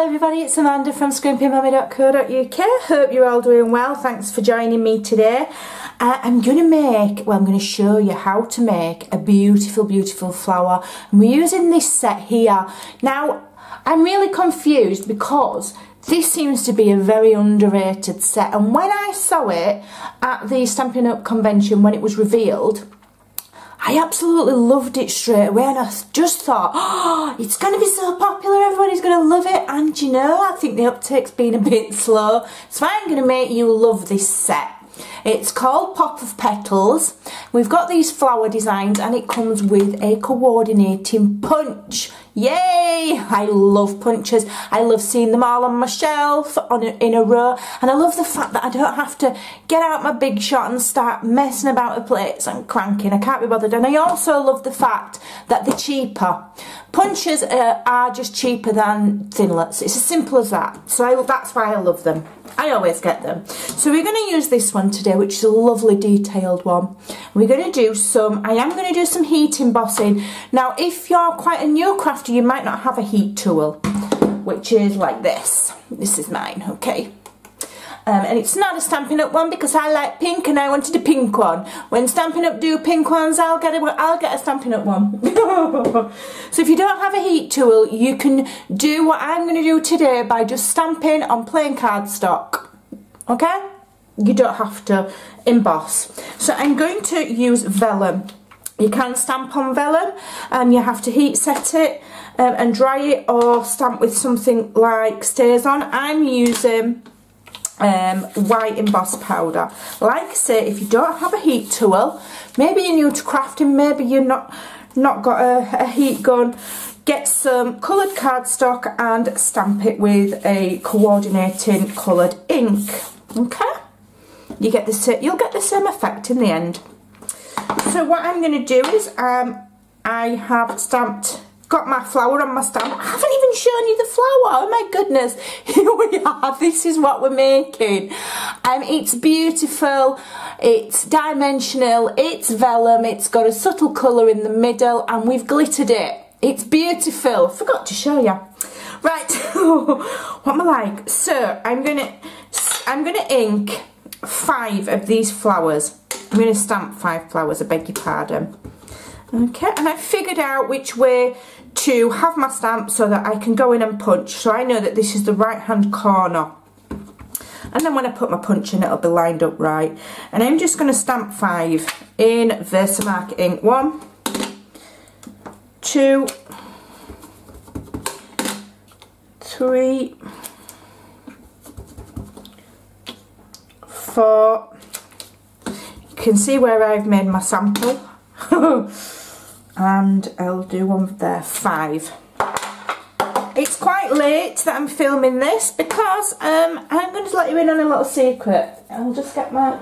everybody, it's Amanda from Scrimpingmommy.co.uk. Hope you're all doing well. Thanks for joining me today. I'm going to show you how to make a beautiful flower. And we're using this set here. Now, I'm really confused because this seems to be a very underrated set. And when I saw it at the Stampin' Up convention when it was revealed, I absolutely loved it straight away, and I just thought, oh, it's going to be so popular, everybody's going to love it. And you know, I think the uptake's been a bit slow, so I'm going to make you love this set. It's called Pop of Petals. We've got these flower designs and it comes with a coordinating punch. Yay! I love punches. I love seeing them all on my shelf in a row, and I love the fact that I don't have to get out my Big Shot and start messing about with plates and cranking. I can't be bothered. And I also love the fact that they're cheaper. Punches are just cheaper than Thinlets. It's as simple as that. So that's why I love them. I always get them. So we're going to use this one today, which is a lovely detailed one. We're going to do I am going to do some heat embossing. Now, if you're quite a new crafter, you might not have a heat tool, which is like this. This is mine, okay. And it's not a Stampin' Up one because I like pink and I wanted a pink one. When Stampin' Up do pink ones, I'll get a Stampin' Up one. So if you don't have a heat tool, you can do what I'm going to do today by just stamping on plain cardstock. Okay? You don't have to emboss. So I'm going to use Vellum. You can stamp on Vellum and you have to heat set it and dry it, or stamp with something like StazOn. I'm using white emboss powder. Like I say, if you don't have a heat tool, maybe you're new to crafting, maybe you're not got a heat gun, get some coloured cardstock and stamp it with a coordinating coloured ink. Okay, you'll get the same effect in the end. So what I'm going to do is I have got my flower on my stamp. I haven't even shown you the flower. Oh my goodness. Here we are. This is what we're making. It's beautiful. It's dimensional. It's vellum. It's got a subtle colour in the middle and we've glittered it. It's beautiful. Forgot to show you. Right. What am I like? So I'm gonna ink 5 of these flowers. I'm going to stamp 5 flowers, I beg your pardon. Okay, and I figured out which way to have my stamp so that I can go in and punch. So I know that this is the right hand corner. And then when I put my punch in, it'll be lined up right. And I'm just going to stamp 5 in Versamark ink. 1, 2, 3, 4. You can see where I've made my sample. And I'll do one there. 5. It's quite late that I'm filming this because I'm going to let you in on a little secret. I'll just get my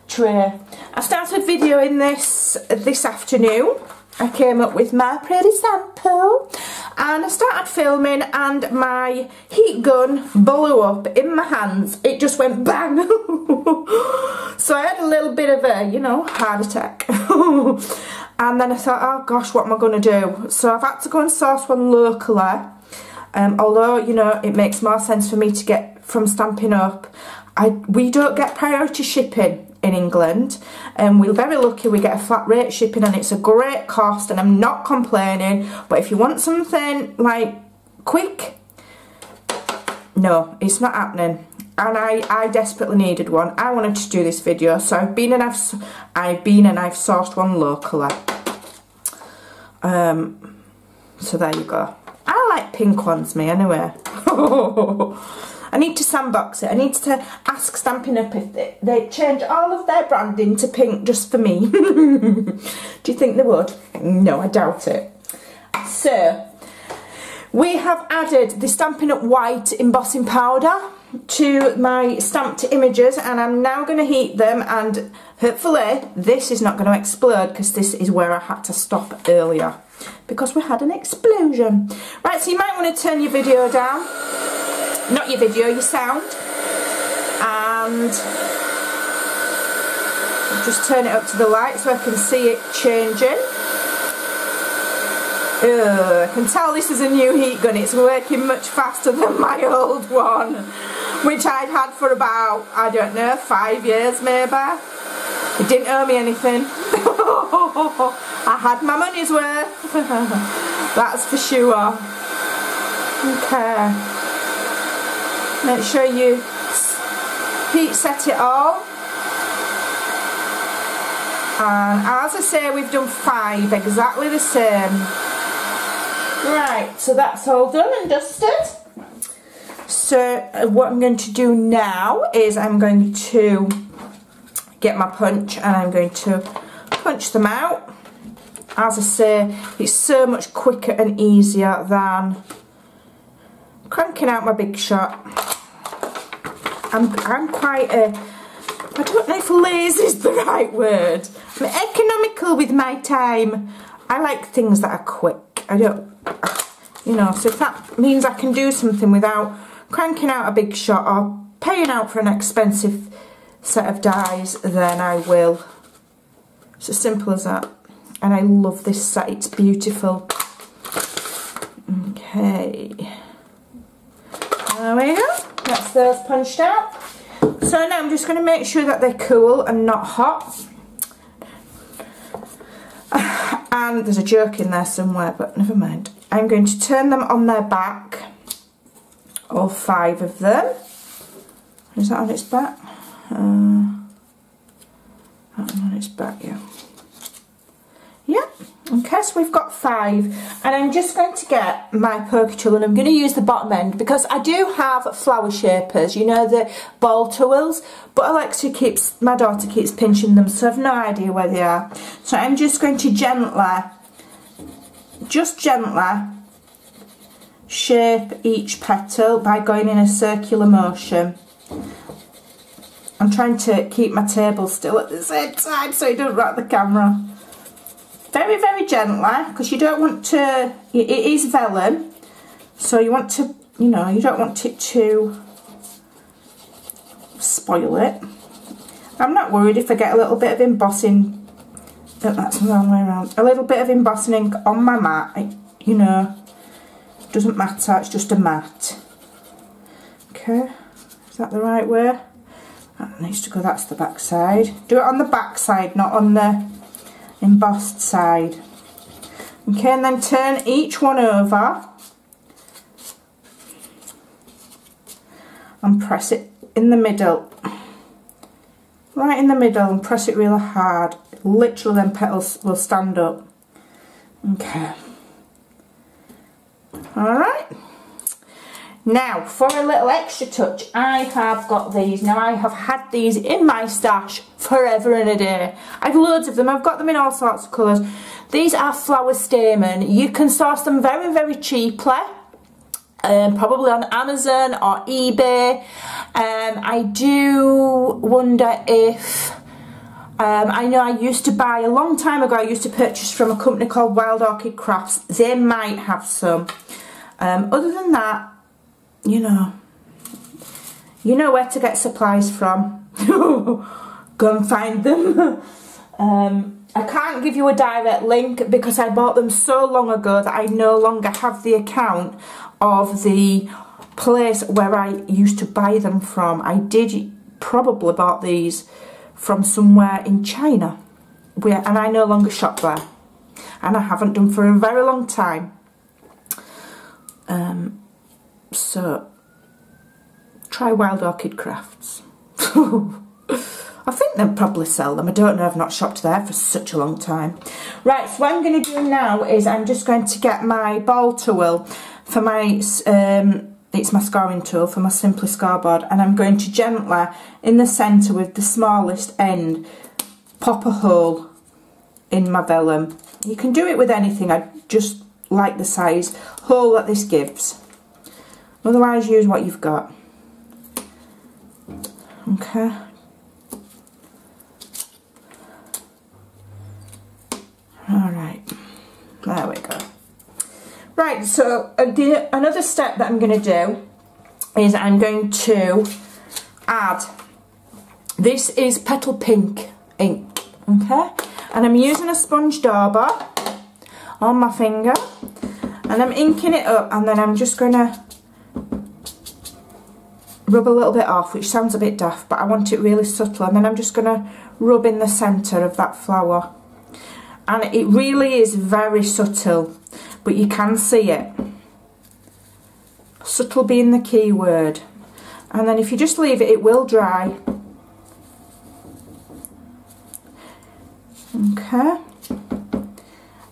tray. I started videoing this afternoon. I came up with my pretty sample and I started filming and my heat gun blew up in my hands. It just went bang. So I had a little bit of a, you know, heart attack. And then I thought, oh gosh, what am I going to do? So I've had to go and source one locally. Although, you know, it makes more sense for me to get from Stampin' Up. We don't get priority shipping in England, and we're very lucky we get a flat rate shipping and it's a great cost and I'm not complaining. But if you want something like quick, no, it's not happening. And I desperately needed one. I wanted to do this video, so I've been and I've sourced one locally. So there you go. I like pink ones, me, anyway. I need to sandbox it. I need to ask Stampin' Up if they change all of their branding to pink just for me. Do you think they would? No, I doubt it. So, we have added the Stampin' Up white embossing powder to my stamped images, and I'm now going to heat them, and hopefully this is not going to explode because this is where I had to stop earlier because we had an explosion. Right, so you might want to turn your video down. Not your video, your sound. And just turn it up to the light so I can see it changing. I can tell this is a new heat gun. It's working much faster than my old one, which I'd had for about, I don't know, 5 years maybe. It didn't owe me anything. I had my money's worth. That's for sure. Okay. Make sure you heat set it all. And as I say, we've done 5, exactly the same. Right, so that's all done and dusted. So what I'm going to do now is I'm going to get my punch and I'm going to punch them out. As I say, it's so much quicker and easier than cranking out my big shot. I'm quite a, I don't know if lazy is the right word. I'm economical with my time. I like things that are quick. I don't, you know, so if that means I can do something without cranking out a big shot or paying out for an expensive set of dies, then I will. It's as simple as that. And I love this set, it's beautiful. Okay. There we go. That's those punched out. So now I'm just going to make sure that they're cool and not hot. And there's a joke in there somewhere, but never mind. I'm going to turn them on their back. All 5 of them. Is that on its back? That on its back, yeah. Yeah. Okay, so we've got 5, and I'm just going to get my poker tool and I'm going to use the bottom end because I do have flower shapers, you know, the ball tools, but Alexa keeps, my daughter keeps pinching them, so I've no idea where they are. So I'm just going to gently shape each petal by going in a circular motion. I'm trying to keep my table still at the same time so it doesn't rock the camera. Very, very gently, because you don't want to, it is vellum, so you want to, you know, you don't want it to spoil it. I'm not worried if I get a little bit of embossing, that's the wrong way around, a little bit of embossing ink on my mat, you know, doesn't matter, it's just a mat. Okay, is that the right way? That needs to go, that's the back side. Do it on the back side, not on the embossed side. Okay, and then turn each one over and press it in the middle, right in the middle, and press it really hard. Literally then petals will stand up. Okay, alright. Now for a little extra touch, I have got these. Now I have had these in my stash forever and a day. I've loads of them, I've got them in all sorts of colours. These are flower stamen. You can source them very, very cheaply, probably on Amazon or eBay. I do wonder if, I know I used to buy, a long time ago I used to purchase from a company called Wild Orchid Crafts. They might have some. Other than that, you know where to get supplies from. Go and find them. I can't give you a direct link because I bought them so long ago that I no longer have the account of the place where I used to buy them from. I did probably bought these from somewhere in China, and I no longer shop there, and I haven't done for a very long time. So try Wild Orchid Crafts. I think they'll probably sell them. I don't know, I've not shopped there for such a long time. Right, so what I'm going to do now is I'm just going to get my ball tool for my, it's my scoring tool for my Simply scoreboard, and I'm going to gently, in the centre with the smallest end, pop a hole in my vellum. You can do it with anything, I just like the size hole that this gives. Otherwise use what you've got. Okay. Alright, there we go. Right, so another step that I'm going to do is I'm going to add, this is Petal Pink ink, okay? And I'm using a sponge dauber on my finger, and I'm inking it up, and then I'm just going to rub a little bit off, which sounds a bit daft, but I want it really subtle, and then I'm just going to rub in the centre of that flower. And it really is very subtle, but you can see it. Subtle being the key word. And then if you just leave it, it will dry. Okay.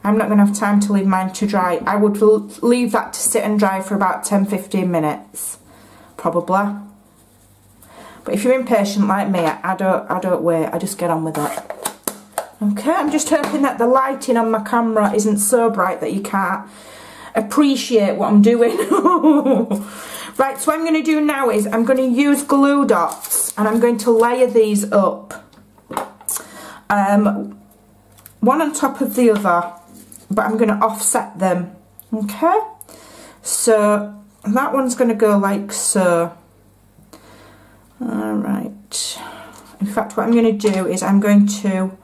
I'm not going to have time to leave mine to dry. I would leave that to sit and dry for about 10-15 minutes, probably. But if you're impatient like me, I don't wait. I just get on with it. Okay, I'm just hoping that the lighting on my camera isn't so bright that you can't appreciate what I'm doing. Right, so what I'm going to do now is I'm going to use glue dots, and I'm going to layer these up. One on top of the other, but I'm going to offset them. Okay, so that one's going to go like so. Alright, in fact what I'm going to do is I'm going to,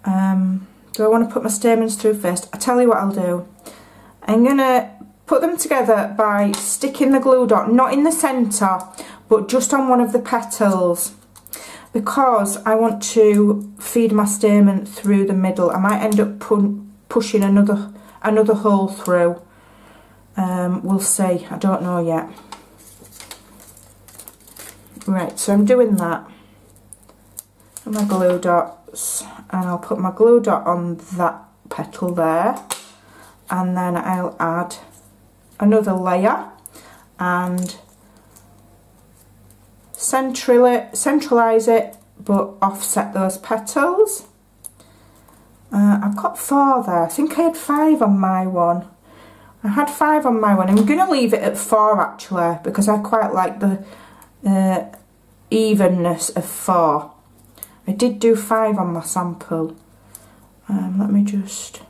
do I want to put my stamens through first? I'll tell you what I'll do. I'm going to put them together by sticking the glue dot, not in the centre, but just on one of the petals, because I want to feed my stamen through the middle. I might end up pushing another hole through. We'll see, I don't know yet. Right, so I'm doing that with my glue dots, and I'll put my glue dot on that petal there, and then I'll add another layer and centralise it, but offset those petals. I've got 4 there. I think I had 5 on my one. I had 5 on my one. I'm going to leave it at 4 actually, because I quite like the evenness of 4. I did do 5 on my sample. Let me just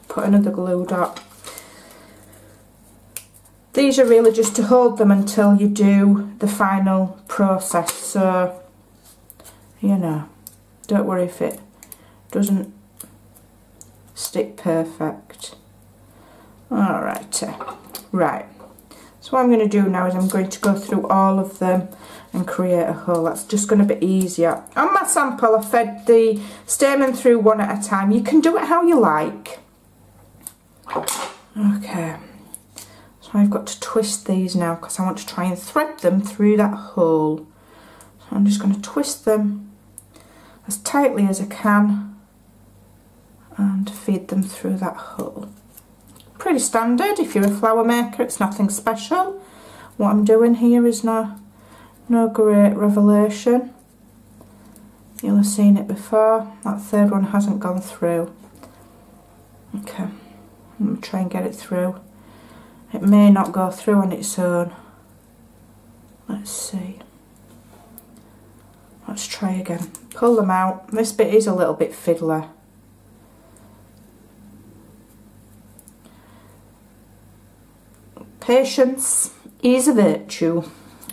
put another glue dot. These are really just to hold them until you do the final process, so you know, don't worry if it doesn't stick perfect. Alright, right. So what I'm going to do now is I'm going to go through all of them and create a hole. That's just going to be easier. On my sample I fed the stamen through one at a time. You can do it how you like. Okay, so I've got to twist these now because I want to try and thread them through that hole. So I'm just going to twist them as tightly as I can and feed them through that hole. Pretty standard if you're a flower maker, it's nothing special. What I'm doing here is no great revelation. You'll have seen it before. That third one hasn't gone through. Okay, let me try and get it through. It may not go through on its own. Let's see. Let's try again. Pull them out. This bit is a little bit fiddly. Patience is a virtue,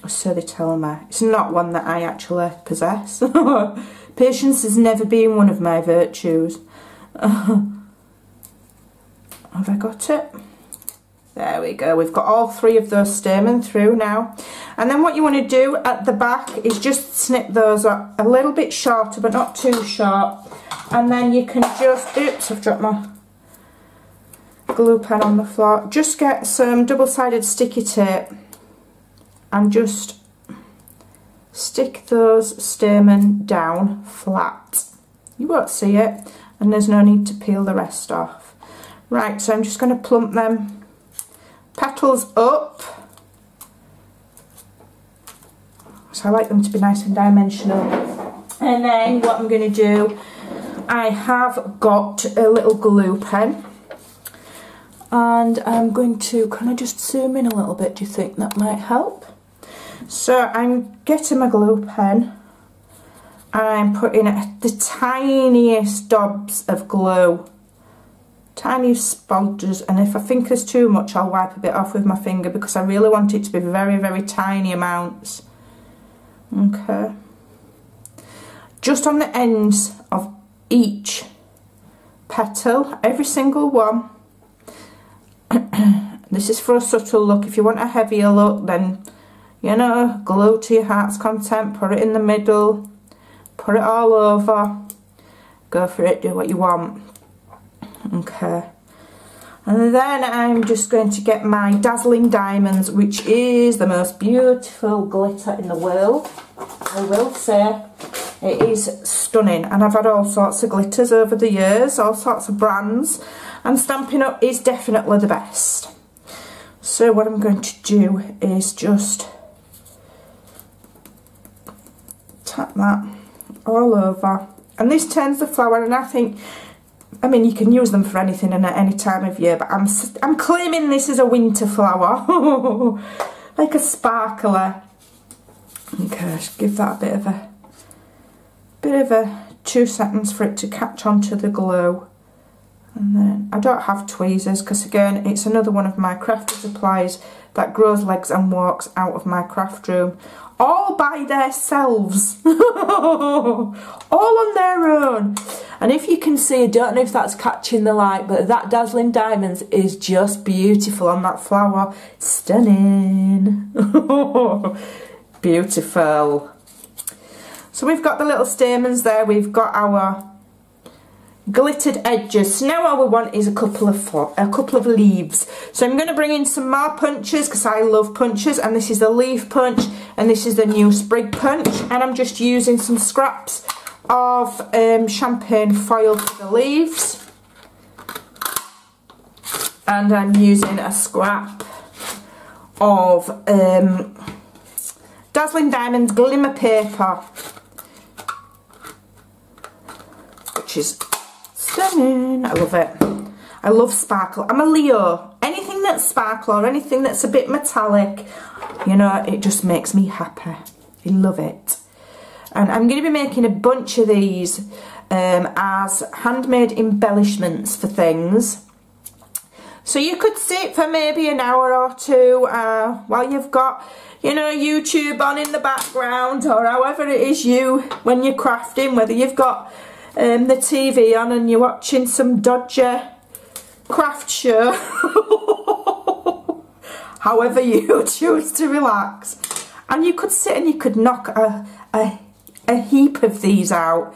or so they tell me. It's not one that I actually possess. Patience has never been one of my virtues. Have I got it? There we go. We've got all 3 of those stamen through now. And then what you want to do at the back is just snip those up a little bit shorter, but not too short. And then you can just, oops, I've dropped my glue pen on the floor. Just get some double-sided sticky tape and just stick those stamen down flat. You won't see it, and there's no need to peel the rest off. Right, so I'm just going to plump them petals up. So I like them to be nice and dimensional. And then what I'm going to do, I have got a little glue pen. And I'm going to, can I just zoom in a little bit? Do you think that might help? So I'm getting my glue pen and I'm putting the tiniest dobs of glue, tiniest splodges, and if I think there's too much I'll wipe a bit off with my finger because I really want it to be very, very tiny amounts. Okay. Just on the ends of each petal, every single one. This is for a subtle look. If you want a heavier look, then, you know, glue to your heart's content, put it in the middle, put it all over, go for it, do what you want. Okay. And then I'm just going to get my Dazzling Diamonds, which is the most beautiful glitter in the world. I will say it is stunning, and I've had all sorts of glitters over the years, all sorts of brands, and Stampin' Up is definitely the best. So what I'm going to do is just tap that all over, and this turns the flower, and I think, I mean, you can use them for anything and at any time of year, but I'm claiming this is a winter flower, like a sparkler. Okay, just give that a bit of a 2 seconds for it to catch onto the glue. And then I don't have tweezers because, again, it's another one of my crafty supplies that grows legs and walks out of my craft room all by themselves, all on their own. And if you can see, I don't know if that's catching the light, but that Dazzling Diamonds is just beautiful on that flower. Stunning. Beautiful. So we've got the little stamens there, we've got our glittered edges. So now all we want is a couple of leaves. So I'm going to bring in some more punches because I love punches, and this is the leaf punch and this is the new sprig punch, and I'm just using some scraps of champagne foil for the leaves, and I'm using a scrap of Dazzling Diamonds glimmer paper, which is stunning. I love it. I love sparkle. I'm a Leo. Anything that's sparkle or anything that's a bit metallic, you know, it just makes me happy. I love it. And I'm going to be making a bunch of these as handmade embellishments for things. So you could sit for maybe an hour or two while you've got, you know, YouTube on in the background, or however it is when you're crafting, whether you've got the TV on and you're watching some dodgy craft show, however you choose to relax. And you could sit and you could knock a heap of these out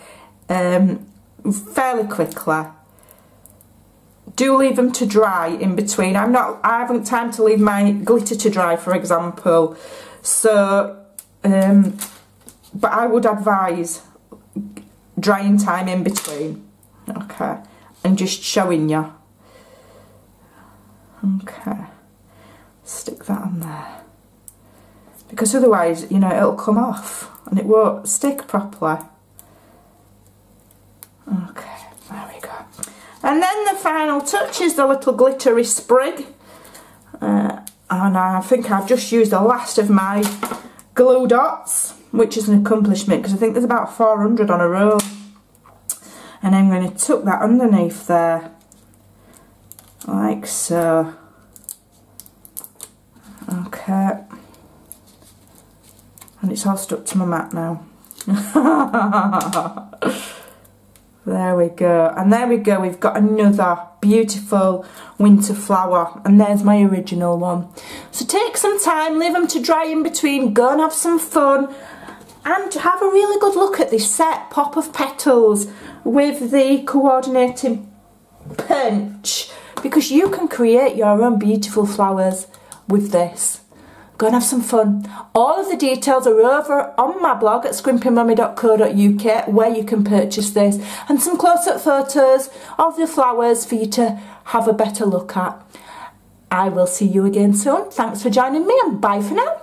fairly quickly. Do leave them to dry in between. I haven't time to leave my glitter to dry, for example. So, but I would advise drying time in between. Okay, and just showing you. Okay, stick that on there, because otherwise, you know, it'll come off and it won't stick properly. Okay, there we go. And then the final touch is the little glittery sprig. And I think I've just used the last of my glue dots, which is an accomplishment because I think there's about 400 on a row. And I'm going to tuck that underneath there, like so. Okay. And it's all stuck to my mat now. There we go, and there we go, we've got another beautiful winter flower, and there's my original one. So take some time, leave them to dry in between, go and have some fun, and have a really good look at this set pop of petals with the coordinating punch, because you can create your own beautiful flowers with this. Go and have some fun. All of the details are over on my blog at scrimpingmommy.co.uk, where you can purchase this, and some close-up photos of the flowers for you to have a better look at. I will see you again soon. Thanks for joining me, and bye for now.